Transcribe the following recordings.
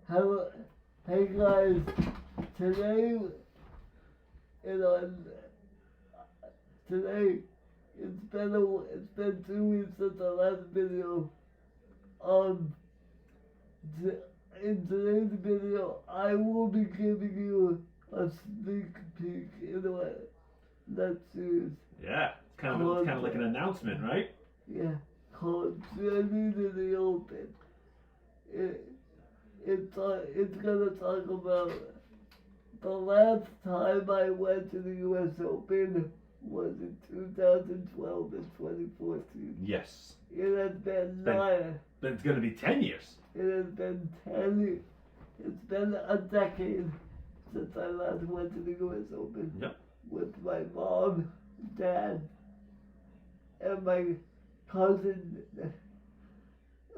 Hello, hey guys. Today, you know, today it's been 2 weeks since the last video. Um, t- in today's video, I will be giving you a sneak peek into that series. Yeah, it's kind of like an announcement, right? Yeah, called Journey to the Open. It's gonna talk about the last time I went to the U.S. Open was in 2012 and 2014. Yes. It has been But it's going to be 10 years. It has been 10 years. It's been a decade since I last went to the U.S. Open. Yep. With my mom, dad, and my cousin.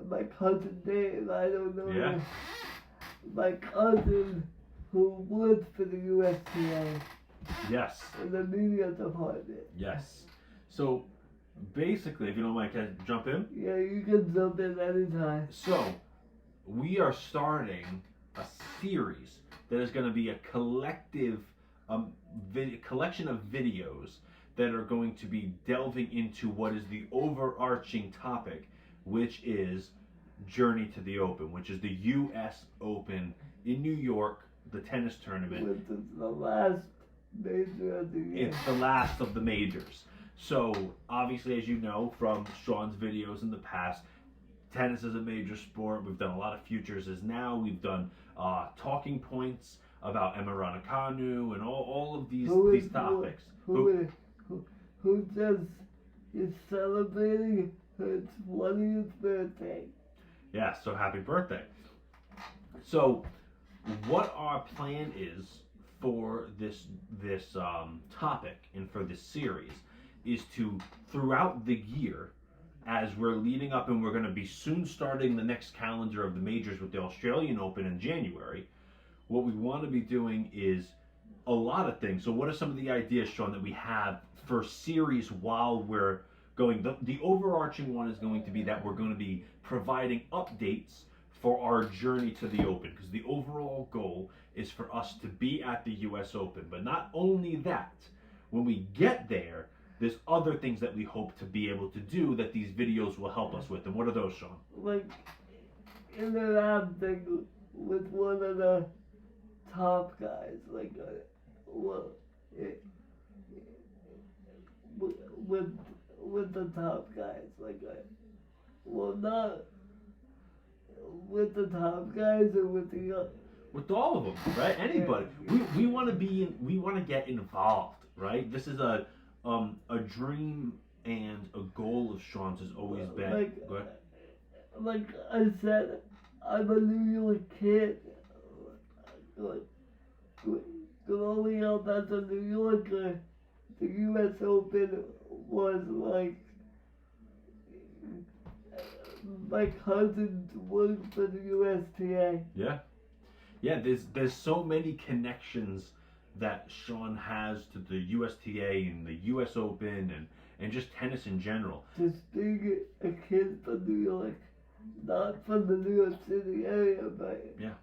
My cousin Dave, I don't know. Yeah. My cousin who works for the USTA. Yes. In the media department. Yes. So, basically, if you don't mind, can I jump in? Yeah, you can jump in anytime. So, we are starting a series that is going to be a collective collection of videos that are going to be delving into what is the overarching topic, which is Journey to the Open, which is the U.S. Open in New York, the tennis tournament. Which is the last major of the year. It's the last of the majors. So, obviously, as you know from Sean's videos in the past, tennis is a major sport. We've done a lot of futures as now. We've done talking points about Emma Raducanu and all of these topics. Who just is celebrating her 20th birthday. Yeah, so happy birthday. So, what our plan is for this topic and for this series is to, throughout the year, as we're leading up and we're going to be soon starting the next calendar of the majors with the Australian Open in January, what we want to be doing is a lot of things. So what are some of the ideas, Sean, that we have for series while we're going? The overarching one is going to be that we're going to be providing updates for our journey to the Open, because the overall goal is for us to be at the U.S. Open. But not only that, when we get there, there's other things that we hope to be able to do that these videos will help us with. And what are those, Sean? Like interacting with one of the top guys, like with the top guys, like not with the top guys or with the with all of them, right? Anybody. We want to we want to get involved, right? This is a dream and a goal of Sean's has always been. Like I said, I'm a New York kid. Growing up as a New Yorker, the U.S. Open was like my cousins worked for the USTA. Yeah. Yeah, there's so many connections that Sean has to the USTA and the U.S. Open and just tennis in general. Just being a kid from New York, not from the New York City area, but... Yeah.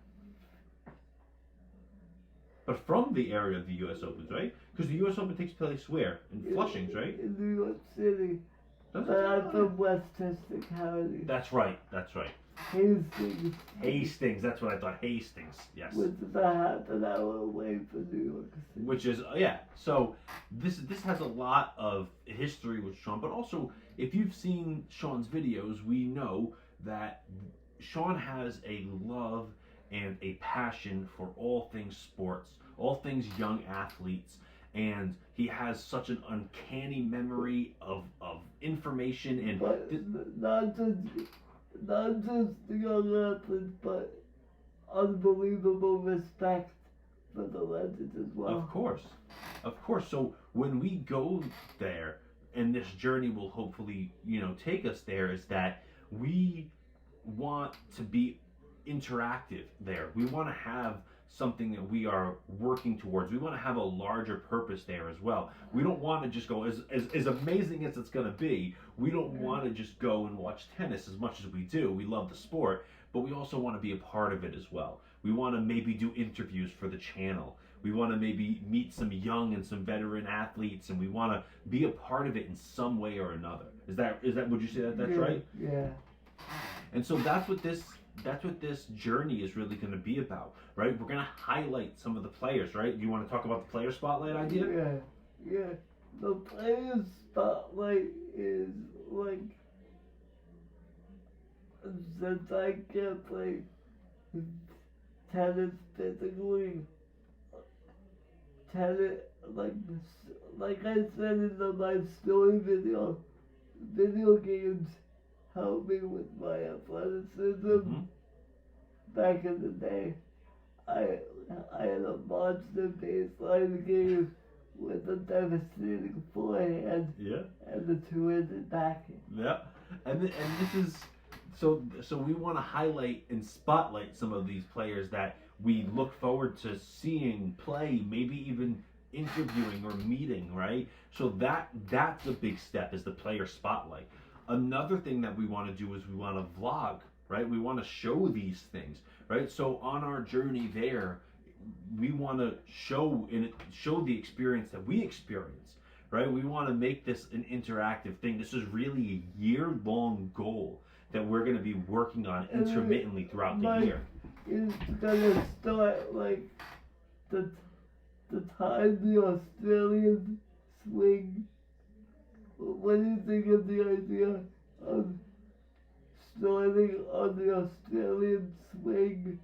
But from the area of the U.S. Opens, right? Because the U.S. Open takes place where? In Flushing, right? In New York City. But I'm from Westchester County. That's right. Hastings, that's what I thought. Hastings, yes. Which is a half an hour away from New York City. Which is, yeah. So this has a lot of history with Sean, but also if you've seen Sean's videos, we know that Sean has a love and a passion for all things sports, all things young athletes, and he has such an uncanny memory of information and... But not just the young athletes, but unbelievable respect for the legends as well. Of course. So when we go there, and this journey will hopefully, take us there, is that we want to be interactive there. We want to have something that we are working towards. We want to have a larger purpose there as well. We don't want to just go, as amazing as it's going to be, we don't want to just go and watch tennis as much as we do. We love the sport, but we also want to be a part of it as well. We want to maybe do interviews for the channel. We want to maybe meet some young and some veteran athletes, and we want to be a part of it in some way or another. Is that would you say that that's right? Yeah. And so that's what this journey is really going to be about, right? We're going to highlight some of the players, right? You want to talk about the player spotlight idea? Yeah. The player spotlight is like, since I can't play tennis physically, tennis, like I said in my story video games helped me with my athleticism. Mm-hmm. Back in the day, I had a monster baseline game with a devastating forehand and the two-handed backhand. Yeah, and this is so we want to highlight and spotlight some of these players that we look forward to seeing play, maybe even interviewing or meeting, right? So that's a big step, is the player spotlight. Another thing that we want to do is we want to vlog, right? We want to show these things, right? So on our journey there, we want to show the experience that we experience, right? We want to make this an interactive thing. This is really a year-long goal that we're going to be working on intermittently throughout the year. It's gonna start like the time the Australians swing. What do you think of the idea of starting on the Australian swing?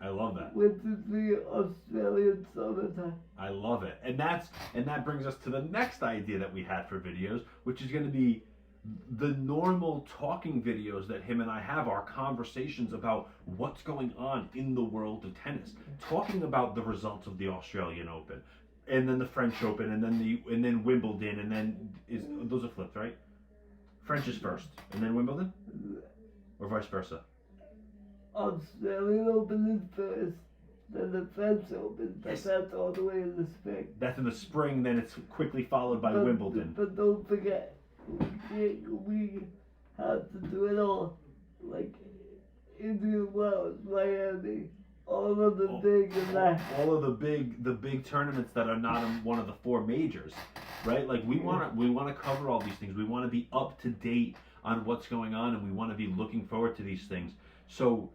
I love that. Which is the Australian summertime. I love it. And that brings us to the next idea that we had for videos, which is going to be the normal talking videos that him and I have, our conversations about what's going on in the world of tennis, talking about the results of the Australian Open, and then the French Open, and then Wimbledon, and then those are flipped, right? French is first, and then Wimbledon, or vice versa. Australian Open is first, then the French Open, but yes. That's all the way in the spring. That's in the spring, then it's quickly followed by Wimbledon. But don't forget, we have to do it all, like Indian Wells, Miami, all of the big events. All of the big tournaments that are not in one of the four majors, right? Like we want to cover all these things. We want to be up to date on what's going on, and we want to be looking forward to these things. So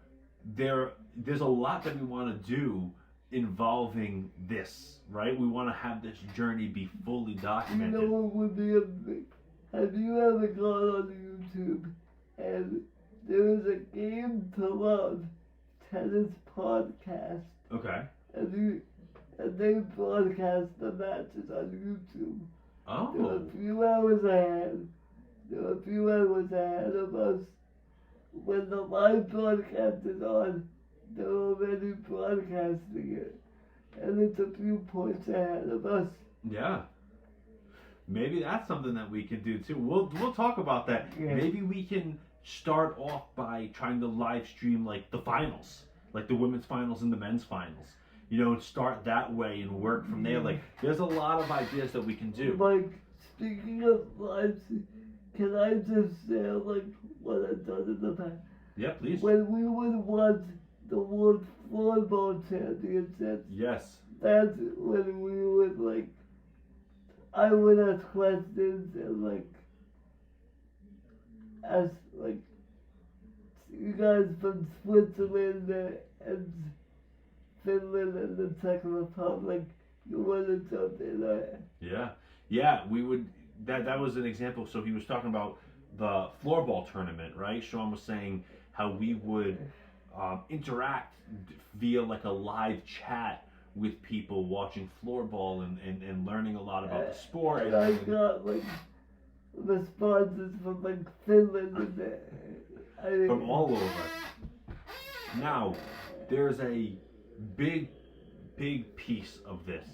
there's a lot that we want to do involving this, right? We want to have this journey be fully documented. You know what would be a big... Have you ever gone on YouTube and there is a Game to Love tennis podcast? Okay. And they broadcast the matches on YouTube. Oh. They're a few hours ahead. They're a few hours ahead of us. When the live broadcast is on, they're already broadcasting it. And it's a few points ahead of us. Yeah. Maybe that's something that we can do too. We'll talk about that. Yeah. Maybe we can start off by trying to live stream like the finals, like the women's finals and the men's finals. You know, start that way and work from there. Like, there's a lot of ideas that we can do. Like, speaking of live, can I just say like what I've done in the past? Yeah, please. When we would watch the World Floorball Championships. Yes. That's when we would like. I would ask questions and like ask like you guys from Switzerland and Finland and the Czech Republic. You wanted something Yeah. We would. That was an example. So he was talking about the floorball tournament, right? Sean was saying how we would interact via like a live chat with people watching floorball and learning a lot about the sport. And I got like responses from like Finland and from all over. Now, there's a big piece of this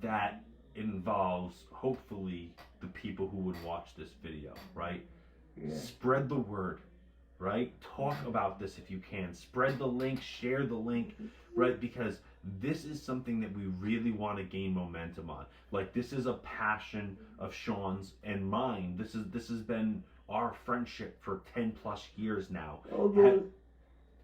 that involves hopefully the people who would watch this video, right? Yeah. Spread the word, right? Talk about this if you can. Spread the link, share the link, right? Because this is something that we really want to gain momentum on. Like, this is a passion of Sean's and mine. This has been our friendship for 10 plus years now. Almost.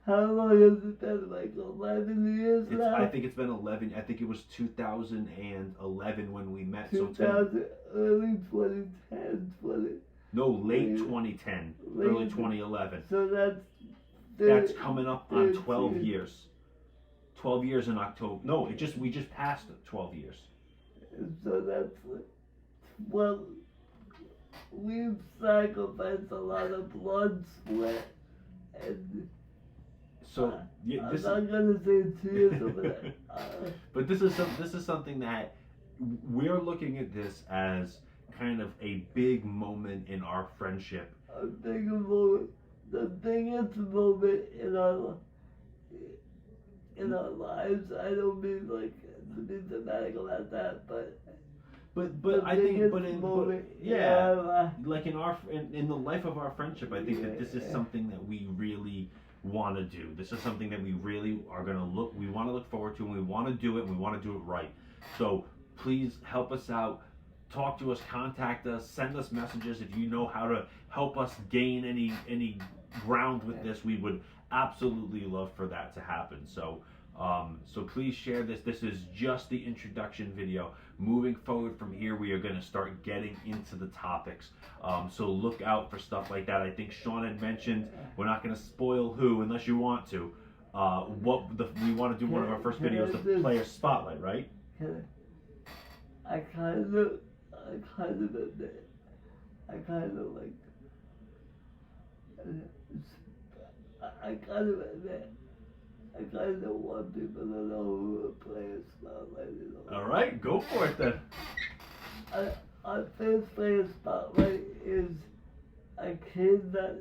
How long has it been? Like 11 years now? I think it's been 11. I think it was 2011 when we met. 2000, early 2010, No, late 2010, early 2011. So that's coming up on 12 years. 12 years in October. No, we just passed 12 years. So that's, well, we've sacrificed a lot of blood, sweat, and so yeah, I'm not gonna say tears over that. But this is something that we're looking at this as kind of a big moment in our friendship. A big moment, the biggest moment in our lives. I don't mean like to be dramatic about that, but I think, yeah, like in the life of our friendship, I think that this is something that we really want to do. This is something that we really are going to we want to look forward to, and we want to do it, and we want to do it right. So please help us out. Talk to us, contact us, send us messages if you know how to help us gain any ground with this. We would absolutely love for that to happen. So please share this. This is just the introduction video. Moving forward from here, we are going to start getting into the topics. So look out for stuff like that. I think Sean had mentioned we're not going to spoil who unless you want to. We want to do one of our first videos, the player spotlight, right? I kind of admit, I kind of want people to know who a player spotlight is. All right, go for it then. Our first player spotlight is a kid that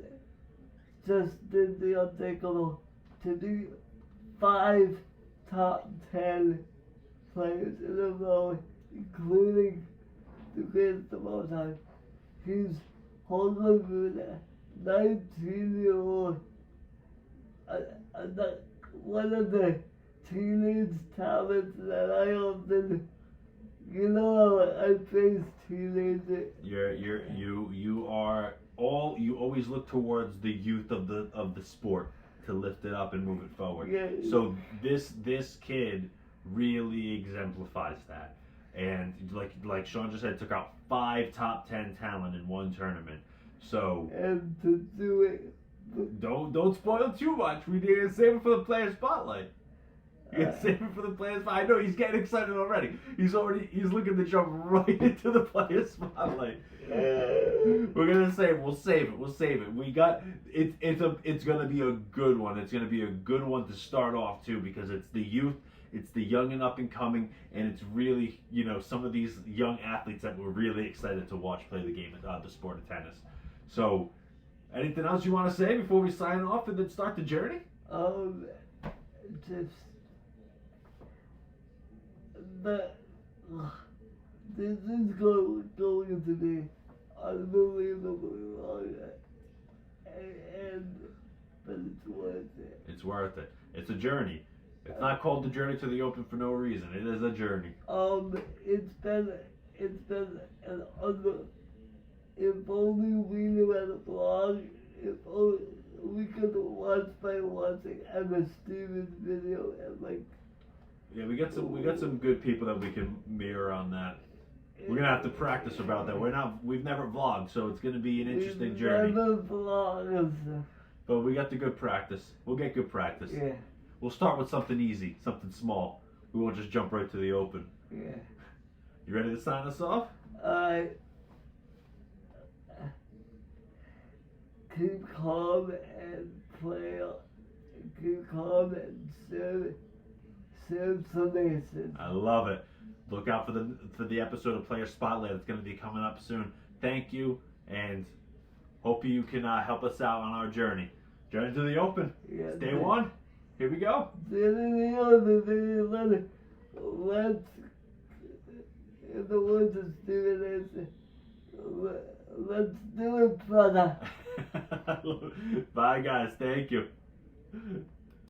just did the unthinkable to be 5 top 10 players in a row, including the greatest of all time. He's Holger Rune, 19-year-old, one of the teenage talents that I often, I praise teenagers. You always look towards the youth of the sport to lift it up and move it forward. Yeah. So this kid really exemplifies that. And like Sean just said, took out 5 top 10 talent in one tournament. So and to do it. Don't spoil too much. We need to save it for the player spotlight. You gotta save it for the player spotlight. I know he's getting excited already. He's looking to jump right into the player spotlight. We're gonna save it. We'll save it. We got it. It's gonna be a good one. It's gonna be a good one to start off too, because it's the youth. It's the young and up and coming, and it's really, some of these young athletes that we're really excited to watch play the game, the sport of tennis. So, anything else you want to say before we sign off and then start the journey? This is going to be unbelievably long, but it's worth it. It's worth it. It's a journey. It's not called the Journey to the Open for no reason. It is a journey. It's been an if only we knew how to blog, if only we could watch by watching Emma Stevens' video and yeah, we got some good people that we can mirror on that. We're gonna have to practice about that. We've never vlogged, so it's gonna be an interesting journey. Never vlogged. But we got the good practice. We'll get good practice. Yeah. We'll start with something easy, something small. We won't just jump right to the open. Yeah. You ready to sign us off? Keep calm and play. Keep calm and serve some aces. I love it. Look out for the episode of Player Spotlight. It's going to be coming up soon. Thank you, and hope you can help us out on our journey. Journey to the Open. Yeah, Day 1. Here we go. Let's, in the words of Stephen A. Let's do it, brother. Bye, guys. Thank you.